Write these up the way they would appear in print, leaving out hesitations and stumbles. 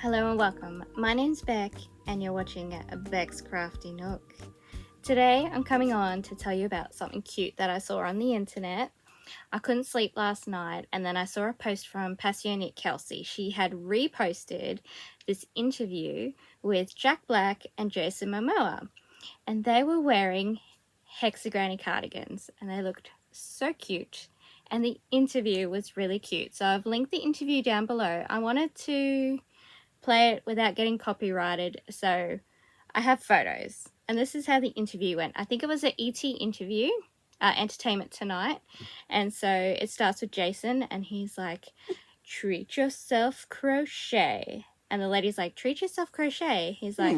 Hello and welcome. My name's Beck and you're watching Beck's Crafty Nook. Today I'm coming on to tell you about something cute that I saw on the internet. I couldn't sleep last night and then I saw a post from passioknit Kelsey. She had reposted this interview with Jack Black and Jason Momoa, and they were wearing hexagon cardigans and they looked so cute. And the interview was really cute. So I've linked the interview down below. I wanted to play it without getting copyrighted, so I have photos. And this is how the interview went. I think it was an ET interview, Entertainment Tonight. And so it starts with Jason and he's like, treat yourself crochet. And the lady's like, treat yourself crochet. He's like,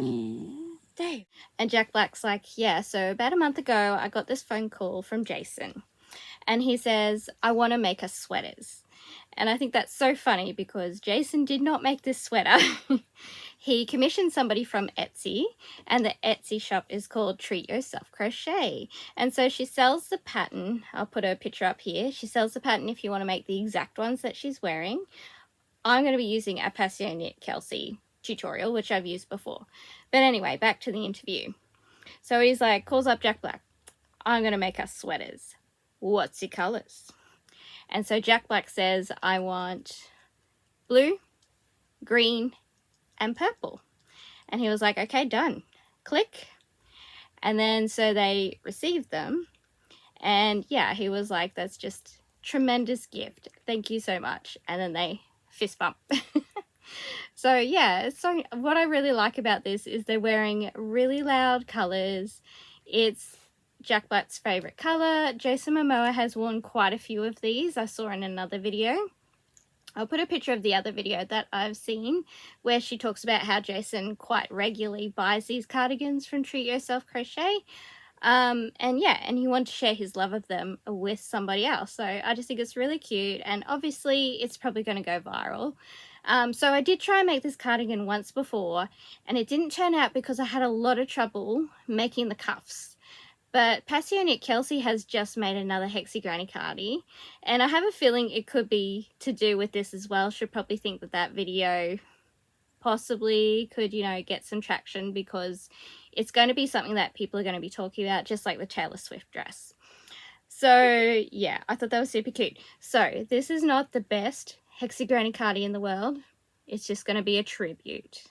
Dave. And Jack Black's like, yeah, so about a month ago I got this phone call from Jason and he says, I want to make us sweaters. And I think that's so funny because Jason did not make this sweater. He commissioned somebody from Etsy, and the Etsy shop is called Treat Yourself Crochet. And so she sells the pattern. I'll put her picture up here. She sells the pattern if you want to make the exact ones that she's wearing. I'm going to be using a passioknit Kelsey tutorial, which I've used before. But anyway, back to the interview. So he's like, calls up Jack Black. I'm going to make us sweaters. What's your colors? And so Jack Black says, I want blue, green, and purple. And he was like, okay, done. Click. And then so they received them. And yeah, he was like, that's just tremendous gift. Thank you so much. And then they fist bump. So yeah, so what I really like about this is they're wearing really loud colors. It's Jack Black's favorite color. Jason Momoa has worn quite a few of these. I saw in another video. I'll put a picture of the other video that I've seen where she talks about how Jason quite regularly buys these cardigans from Treat Yourself Crochet. And yeah, and he wanted to share his love of them with somebody else. So I just think it's really cute, and obviously it's probably going to go viral. So I did try and make this cardigan once before and it didn't turn out because I had a lot of trouble making the cuffs. But passioknit Kelsey has just made another hexi cardi, and I have a feeling it could be to do with this as well. She'll probably think that that video possibly could, you know, get some traction because it's going to be something that people are going to be talking about, just like the Taylor Swift dress. So yeah, I thought that was super cute. So this is not the best hexi cardi in the world. It's just going to be a tribute.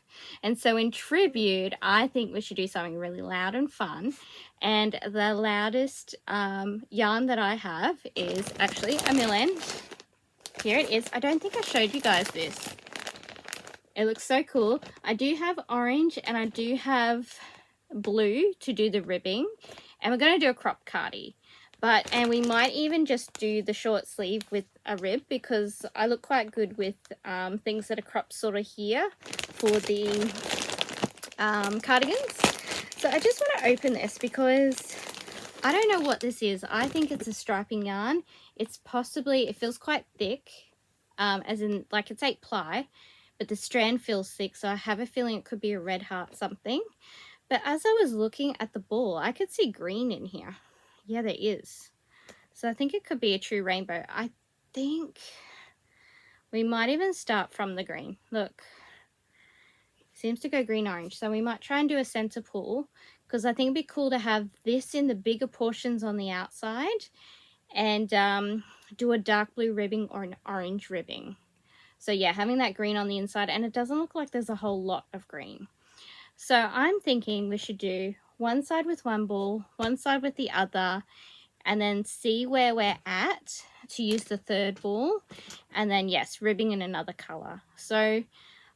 And so in tribute, I think we should do something really loud and fun. And the loudest yarn that I have is actually a mill end. Here it is. I don't think I showed you guys this. It looks so cool. I do have orange and I do have blue to do the ribbing. And we're going to do a crop cardi. And we might even just do the short sleeve with a rib because I look quite good with things that are cropped sort of here for the cardigans. So I just want to open this because I don't know what this is. I think it's a striping yarn. It's possibly, it feels quite thick, as in like it's 8 ply, but the strand feels thick. So I have a feeling it could be a red heart something. But as I was looking at the ball, I could see green in here. Yeah, there is. So I think it could be a true rainbow. I think we might even start from the green. Look, seems to go green-orange. So we might try and do a center pull because I think it'd be cool to have this in the bigger portions on the outside and do a dark blue ribbing or an orange ribbing. So yeah, having that green on the inside, and it doesn't look like there's a whole lot of green. So I'm thinking we should do one side with one ball, one side with the other, and then see where we're at to use the third ball, and then yes, ribbing in another color. So I'm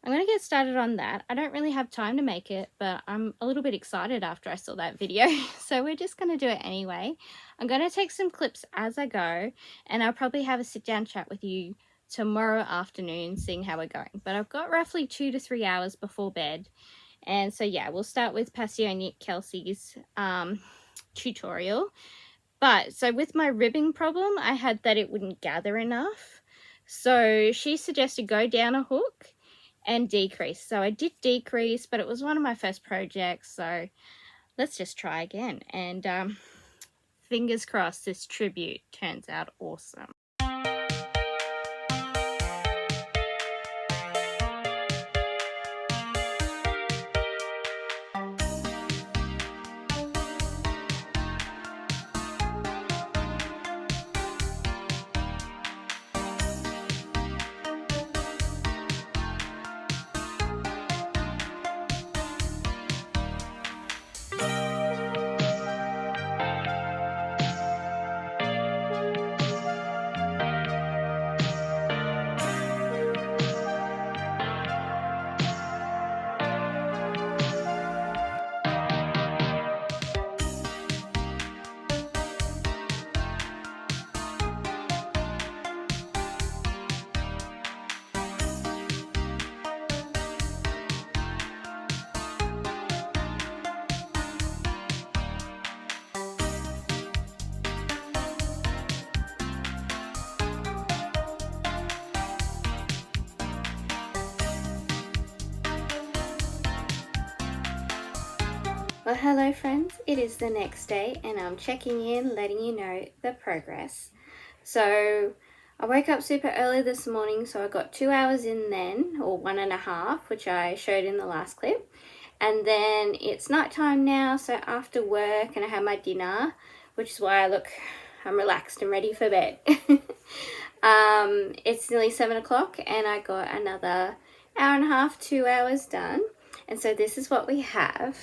going to get started on that. I don't really have time to make it, but I'm a little bit excited after I saw that video. So we're just going to do it anyway. I'm going to take some clips as I go, and I'll probably have a sit down chat with you tomorrow afternoon, seeing how we're going. But I've got roughly 2 to 3 hours before bed. And so yeah, we'll start with passioknit Kelsey's tutorial. But so with my ribbing problem, I had that it wouldn't gather enough. So she suggested go down a hook and decrease. So I did decrease, but it was one of my first projects. So let's just try again. And fingers crossed this tribute turns out awesome. Well, hello friends, it is the next day and I'm checking in, letting you know the progress. So I woke up super early this morning, so I got 2 hours in then, or 1.5, which I showed in the last clip. And then it's nighttime now, so after work and I had my dinner, which is why I'm relaxed and ready for bed. It's nearly 7 o'clock and I got another hour and a half, 2 hours done. And so this is what we have.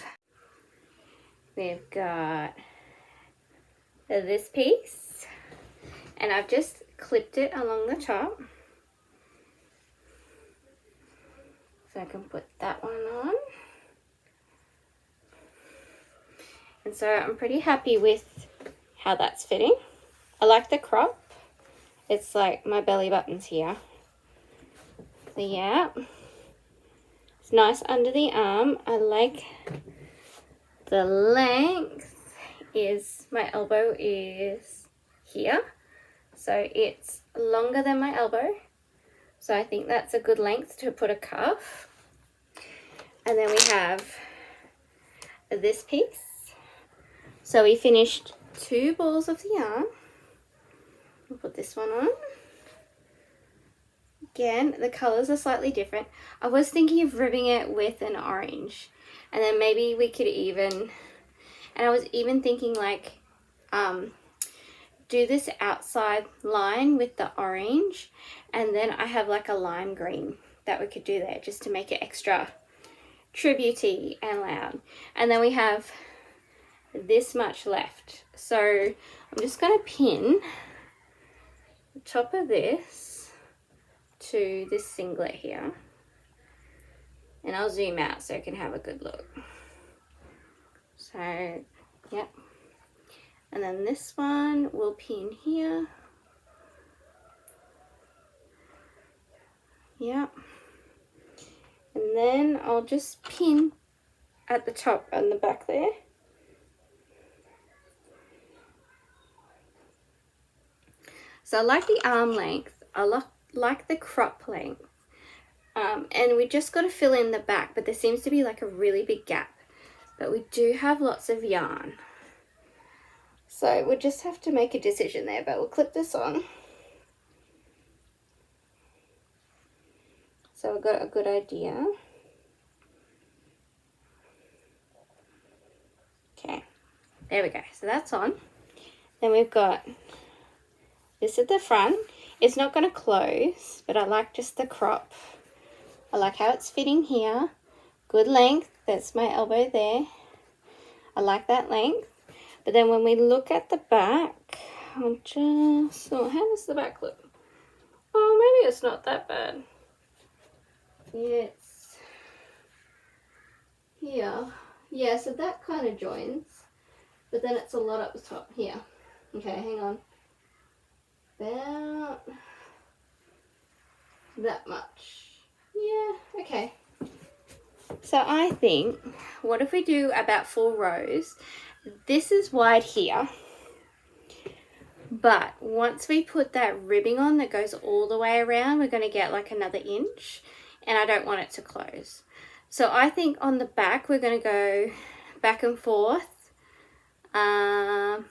We've got this piece and I've just clipped it along the top. So I can put that one on. And so I'm pretty happy with how that's fitting. I like the crop. It's like my belly button's here. So yeah, it's nice under the arm. I like the length is, my elbow is here. So it's longer than my elbow. So I think that's a good length to put a cuff. And then we have this piece. So we finished 2 balls of the yarn. We'll put this one on. Again, the colors are slightly different. I was thinking of ribbing it with an orange. And then maybe we could even, and I was even thinking like, do this outside line with the orange. And then I have like a lime green that we could do there just to make it extra tributey and loud. And then we have this much left. So I'm just going to pin the top of this to this singlet here. And I'll zoom out so I can have a good look. So, yep. And then this one will pin here. Yep. And then I'll just pin at the top and the back there. So I like the arm length. I like the crop length. And we just got to fill in the back, but there seems to be like a really big gap. But we do have lots of yarn. So we'll just have to make a decision there, but we'll clip this on. So we've got a good idea. Okay, there we go. So that's on. Then we've got this at the front. It's not going to close, but I like just the crop. I like how it's fitting here. Good length. That's my elbow there. I like that length. But then when we look at the back, I'll just... Oh, how does the back look? Oh, maybe it's not that bad. It's here. Yeah, so that kind of joins. But then it's a lot up the top here. Okay, hang on. About that much. Yeah, okay. So I think, what if we do about 4 rows? This is wide here. But once we put that ribbing on that goes all the way around, we're going to get like another inch. And I don't want it to close. So I think on the back, we're going to go back and forth. I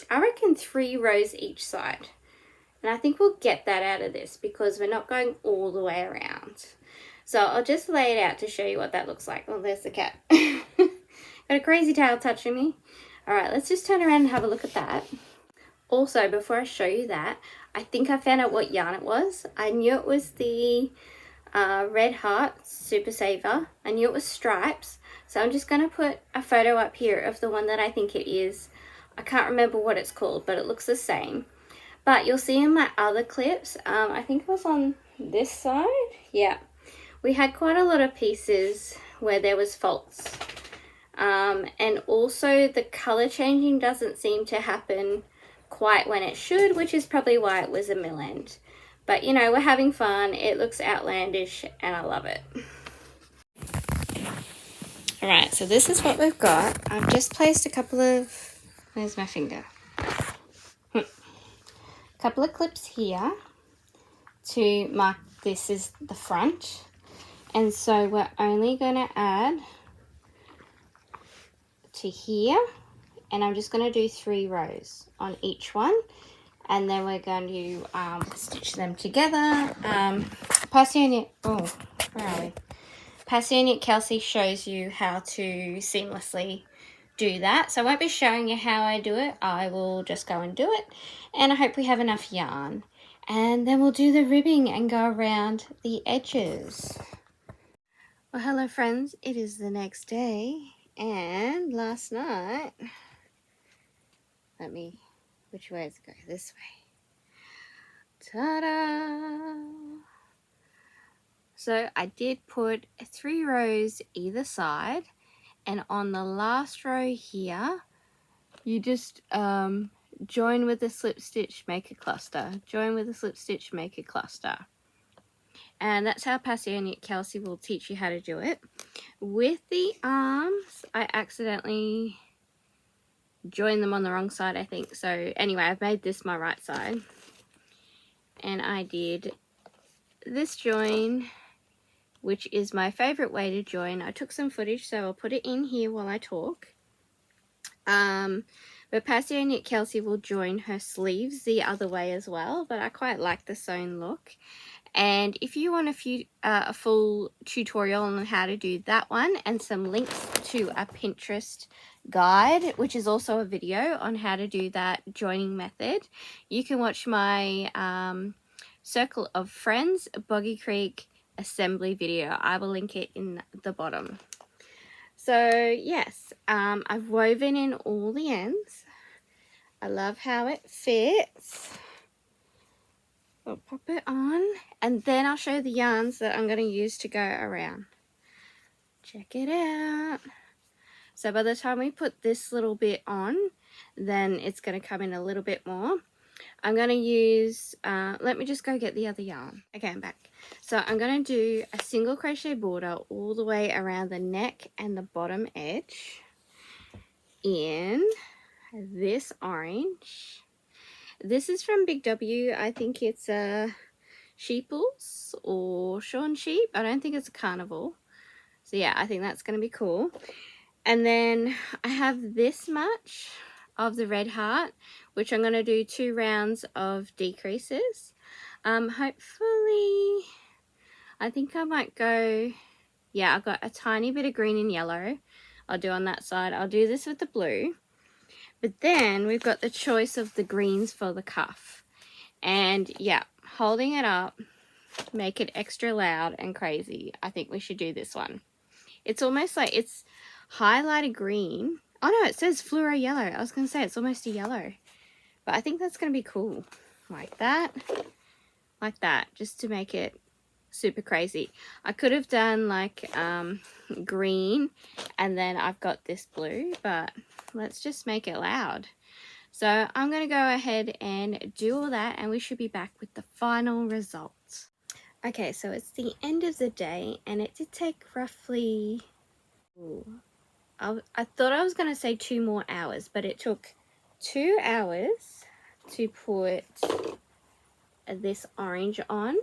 reckon 3 rows each side. And I think we'll get that out of this because we're not going all the way around. So I'll just lay it out to show you what that looks like. Oh, there's the cat. Got a crazy tail touching me. All right, let's just turn around and have a look at that. Also, before I show you that, I think I found out what yarn it was. I knew it was the Red Heart Super Saver. I knew it was stripes. So I'm just going to put a photo up here of the one that I think it is. I can't remember what it's called, but it looks the same. But you'll see in my other clips, I think it was on this side. Yeah, we had quite a lot of pieces where there was faults. And also the color changing doesn't seem to happen quite when it should, which is probably why it was a mill end. But you know, we're having fun. It looks outlandish and I love it. All right, so this is what we've got. I've just placed a couple of, where's my finger? Couple of clips here to mark this is the front. And so we're only going to add to here, and I'm just going to do 3 rows on each one, and then we're going to stitch them together. Passioknit, where are we? Passioknit Kelsey shows you how to seamlessly do that, so I won't be showing you how I do it. I will just go and do it, and I hope we have enough yarn, and then we'll do the ribbing and go around the edges. Well, hello friends, it is the next day, and last night, which way does it go? This way. Ta-da! So I did put 3 rows either side, and on the last row here, you just join with a slip stitch, make a cluster. Join with a slip stitch, make a cluster. And that's how Passioknit Kelsey will teach you how to do it. With the arms, I accidentally joined them on the wrong side, I think. So anyway, I've made this my right side. And I did this join, which is my favorite way to join. I took some footage, so I'll put it in here while I talk. But Passioknit Kelsey will join her sleeves the other way as well, but I quite like the sewn look. And if you want a full tutorial on how to do that one, and some links to a Pinterest guide, which is also a video on how to do that joining method, you can watch my Circle of Friends Boggy Creek assembly video. I will link it in the bottom. So yes, I've woven in all the ends. I love how it fits. I'll pop it on, and then I'll show the yarns that I'm going to use to go around. Check it out. So by the time we put this little bit on, then it's going to come in a little bit more. I'm going to use, let me just go get the other yarn. Okay, I'm back. So I'm going to do a single crochet border all the way around the neck and the bottom edge in this orange. This is from Big W. I think it's a Sheeples or Shawn Sheep. I don't think it's a Carnival. So yeah, I think that's going to be cool. And then I have this much of the red heart, which I'm going to do 2 rounds of decreases. Hopefully, I think I might go, yeah, I've got a tiny bit of green and yellow I'll do on that side. I'll do this with the blue. But then we've got the choice of the greens for the cuff. And yeah, holding it up, make it extra loud and crazy. I think we should do this one. It's almost like it's highlighted green. Oh no, it says fluoro yellow. I was going to say it's almost a yellow. But I think that's going to be cool. Like that. Like that. Just to make it super crazy. I could have done like green, and then I've got this blue, but let's just make it loud. So I'm going to go ahead and do all that, and we should be back with the final results. Okay, so it's the end of the day, and it did take roughly, I thought I was going to say 2 more hours, but it took 2 hours to put this orange on.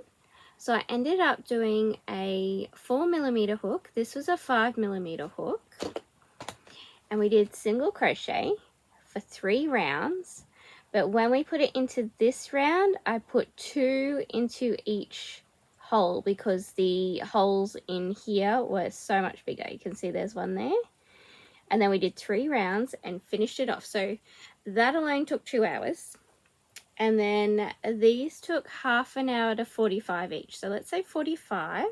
So I ended up doing a 4mm hook. This was a 5mm hook. And we did single crochet for 3 rounds. But when we put it into this round, I put 2 into each hole because the holes in here were so much bigger. You can see there's one there. And then we did 3 rounds and finished it off. So that alone took 2 hours. And then these took half an hour to 45 each. So let's say 45.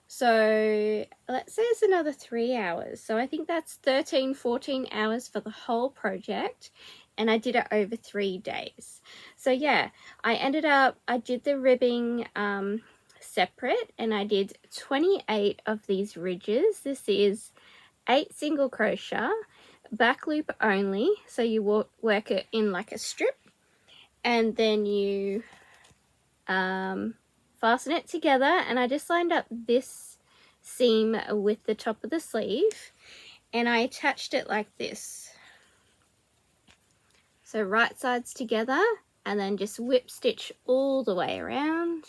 So let's say it's another 3 hours. So I think that's 13, 14 hours for the whole project. And I did it over 3 days. So yeah, I did the ribbing separate, and I did 28 of these ridges. This is 8 single crochet, back loop only. So you work it in like a strip. And then you fasten it together, and I just lined up this seam with the top of the sleeve, and I attached it like this. So right sides together, and then just whip stitch all the way around.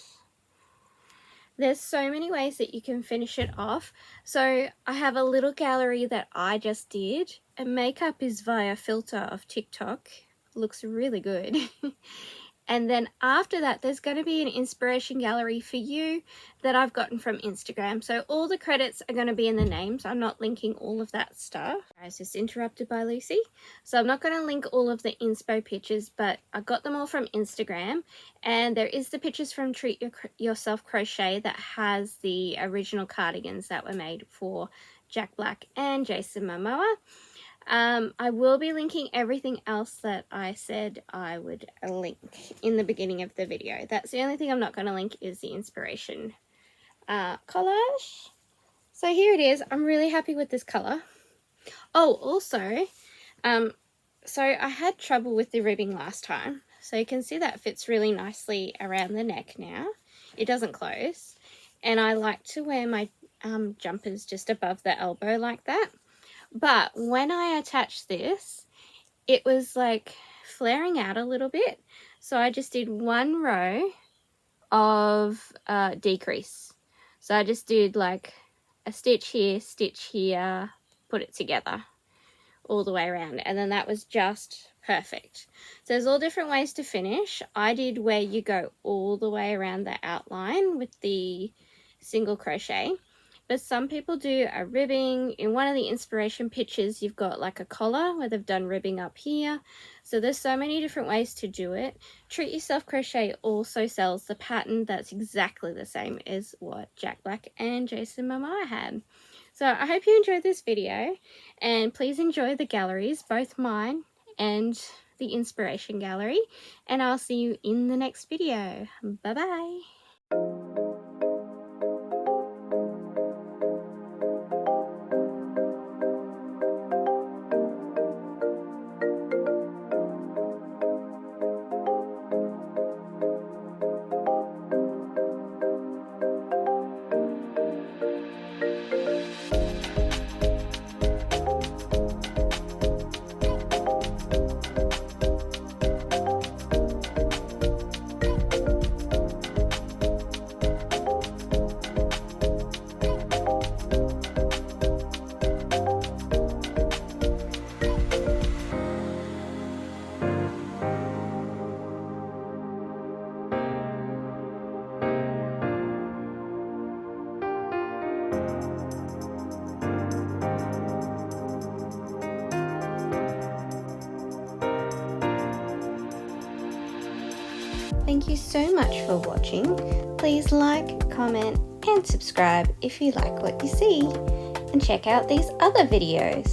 There's so many ways that you can finish it off. So I have a little gallery that I just did, and makeup is via filter of TikTok. Looks really good. And then after that, there's going to be an inspiration gallery for you that I've gotten from Instagram. So all the credits are going to be in the names. I'm not linking all of that stuff. I was just interrupted by Lucy. So I'm not going to link all of the inspo pictures, but I got them all from Instagram. And there is the pictures from Treat Yourself Crochet that has the original cardigans that were made for Jack Black and Jason Momoa. I will be linking everything else that I said I would link in the beginning of the video. That's the only thing I'm not going to link is the inspiration collage. So here it is. I'm really happy with this color. Oh, also, so I had trouble with the ribbing last time. So you can see that fits really nicely around the neck now. It doesn't close. And I like to wear my jumpers just above the elbow like that. But when I attached this, it was like flaring out a little bit. So I just did one row of decrease. So I just did like a stitch here, put it together all the way around. And then that was just perfect. So there's all different ways to finish. I did where you go all the way around the outline with the single crochet. But some people do a ribbing. In one of the inspiration pictures, you've got like a collar where they've done ribbing up here. So there's so many different ways to do it. Treat Yourself Crochet also sells the pattern that's exactly the same as what Jack Black and Jason Momoa had. So I hope you enjoyed this video, and please enjoy the galleries, both mine and the inspiration gallery, and I'll see you in the next video. Bye bye. Thank you so much for watching. Please like, comment, and subscribe if you like what you see. And check out these other videos.